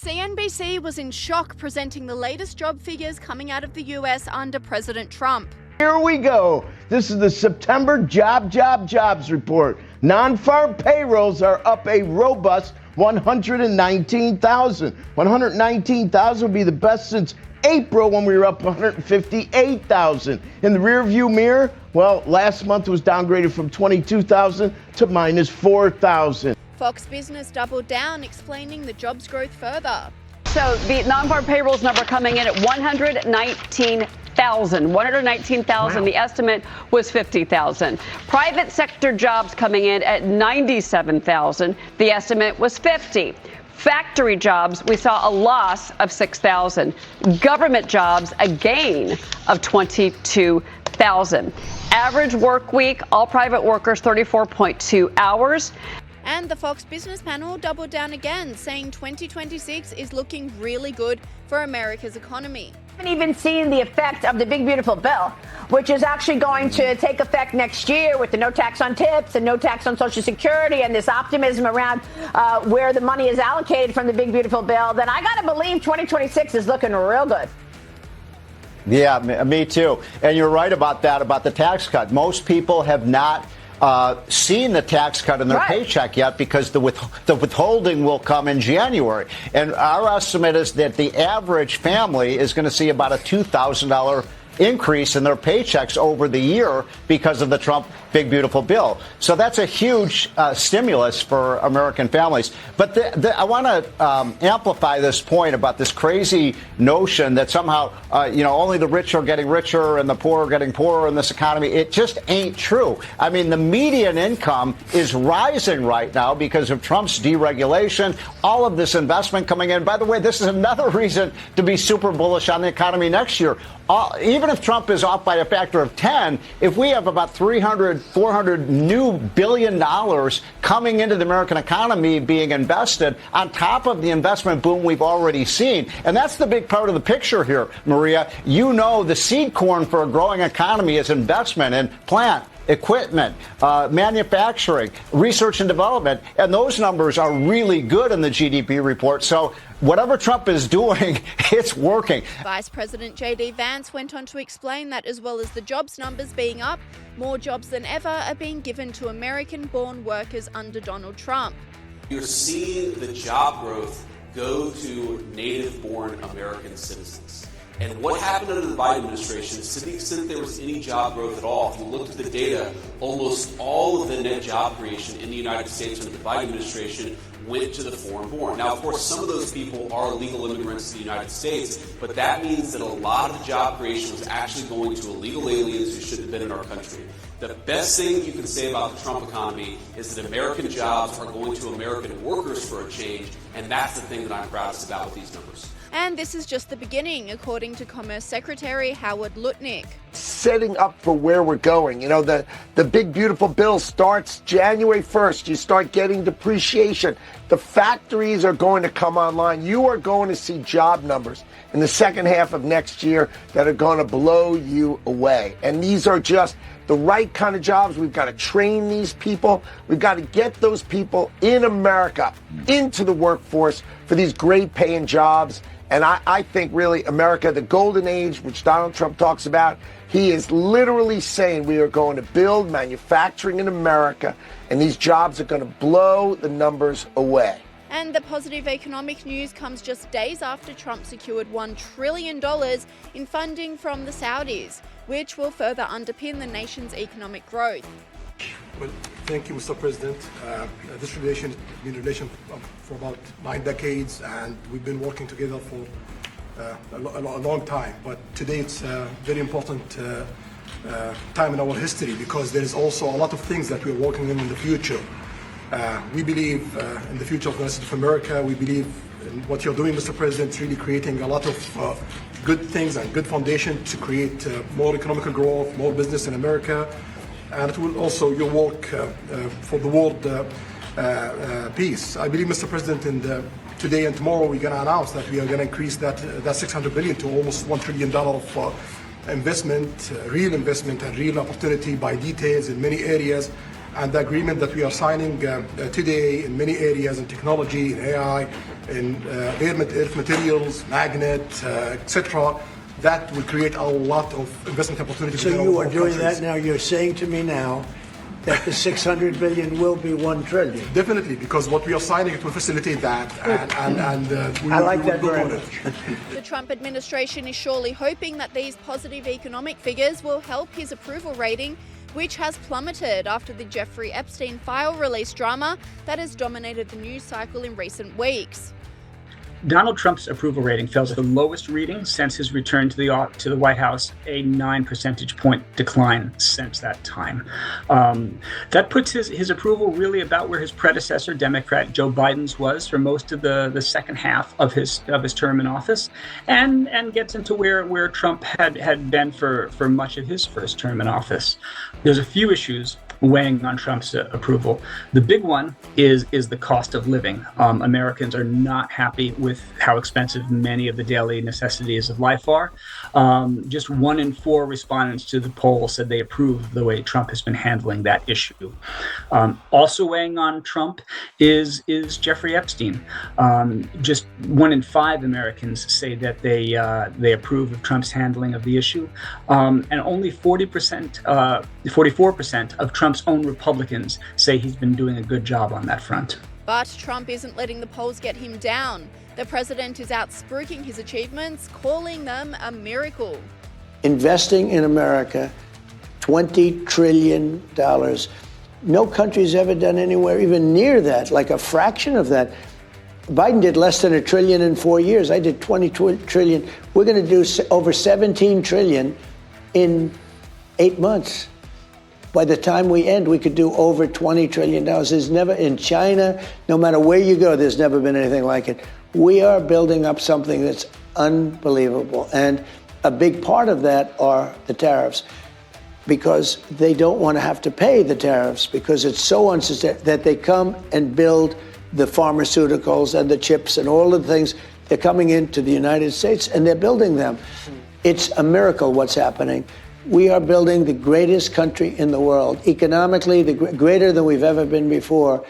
CNBC was in shock presenting the latest job figures coming out of the US under President Trump. Here we go. This is the September jobs report. Non-farm payrolls are up a robust 119,000. 119,000 will be the best since April when we were up 158,000. In the rearview mirror, well, last month was downgraded from 22,000 to minus 4,000. Fox Business doubled down, explaining the jobs growth further. So the non-farm payrolls number coming in at 119,000. 119,000. Wow. The estimate was 50,000. Private sector jobs coming in at 97,000. The estimate was 50. Factory jobs, we saw a loss of 6,000. Government jobs, a gain of 22,000. Average work week, all private workers, 34.2 hours. And the Fox Business panel doubled down again, saying 2026 is looking really good for America's economy. We haven't even seen the effect of the big, beautiful bill, which is actually going to take effect next year with the no tax on tips and no tax on Social Security and this optimism around where the money is allocated from the big, beautiful bill. Then I got to believe 2026 is looking real good. Yeah, me too. And you're right about that, about the tax cut. Most people have not seen the tax cut in their paycheck yet because the withholding will come in January. And our estimate is that the average family is going to see about a $2,000 increase in their paychecks over the year because of the Trump big, beautiful bill. So that's a huge stimulus for American families. But I want to amplify this point about this crazy notion that somehow, only the rich are getting richer and the poor are getting poorer in this economy. It just ain't true. I mean, the median income is rising right now because of Trump's deregulation, all of this investment coming in. By the way, this is another reason to be super bullish on the economy next year. Even if Trump is off by a factor of 10, if we have about 400 new billion dollars coming into the American economy being invested on top of the investment boom we've already seen. And that's the big part of the picture here, Maria. You know, the seed corn for a growing economy is investment in plant, equipment, manufacturing, research and development. And those numbers are really good in the GDP report. So whatever Trump is doing, it's working. Vice President J.D. Vance went on to explain that as well as the jobs numbers being up, more jobs than ever are being given to American-born workers under Donald Trump. You're seeing the job growth go to native-born American citizens. And what happened under the Biden administration is, to the extent there was any job growth at all, if you looked at the data, almost all of the net job creation in the United States under the Biden administration went to the foreign-born. Now, of course, some of those people are legal immigrants to the United States, but that means that a lot of the job creation was actually going to illegal aliens who shouldn't have been in our country. The best thing you can say about the Trump economy is that American jobs are going to American workers for a change, and that's the thing that I'm proudest about with these numbers. And this is just the beginning, according to Commerce Secretary Howard Lutnick. Setting up for where we're going. You know, the big, beautiful bill starts January 1st. You start getting depreciation. The factories are going to come online. You are going to see job numbers in the second half of next year that are going to blow you away. And these are just the right kind of jobs. We've got to train these people. We've got to get those people in America into the workforce for these great paying jobs. And I think really America, the golden age, which Donald Trump talks about, he is literally saying we are going to build manufacturing in America, and these jobs are going to blow the numbers away. And the positive economic news comes just days after Trump secured $1 trillion in funding from the Saudis, which will further underpin the nation's economic growth. Well, thank you, Mr. President. This relation has been a relation for about 9 decades, and we've been working together for a long time. But today it's a very important time in our history because there is also a lot of things that we're working in the future. We believe in the future of the United States of America. We believe in what you're doing, Mr. President, really creating a lot of good things and good foundation to create more economic growth, more business in America. And it will also your work for the world peace. I believe, Mr. President, today and tomorrow we're going to announce that we are going to increase that $600 billion to almost $1 trillion of investment, real investment and real opportunity by details in many areas. and the agreement that we are signing today in many areas in technology, in AI, in earth materials, magnet, etc., that will create a lot of investment opportunities. So you are doing that now. You're saying to me now that the 600 billion will be 1 trillion. Definitely, because what we are signing, it will facilitate that, and I like that very much. The Trump administration is surely hoping that these positive economic figures will help his approval rating, which has plummeted after the Jeffrey Epstein file release drama that has dominated the news cycle in recent weeks. Donald Trump's approval rating fell to the lowest reading since his return to the White House, a 9 percentage point decline since that time. That puts his approval really about where his predecessor, Democrat Joe Biden's, was for most of the second half of his term in office, and gets into where Trump had been for much of his first term in office. There's a few issues weighing on Trump's approval. The big one is the cost of living. Americans are not happy with how expensive many of the daily necessities of life are. Just 1 in 4 respondents to the poll said they approve of the way Trump has been handling that issue. Also weighing on Trump is Jeffrey Epstein. Just 1 in 5 Americans say that they approve of Trump's handling of the issue, and only 44% of Trump's own Republicans say he's been doing a good job on that front. But Trump isn't letting the polls get him down. The president is out spruiking his achievements, calling them a miracle. Investing in America, $20 trillion. No country's ever done anywhere even near that, like a fraction of that. Biden did less than $1 trillion in 4 years. I did 20 trillion. We're going to do over 17 trillion in 8 months. By the time we end, we could do over $20 trillion. There's never, in China, no matter where you go, there's never been anything like it. We are building up something that's unbelievable. And a big part of that are the tariffs, because they don't want to have to pay the tariffs, because it's so unsustainable that they come and build the pharmaceuticals and the chips and all of the things. They're coming into the United States and they're building them. It's a miracle what's happening. We are building the greatest country in the world, economically, greater than we've ever been before.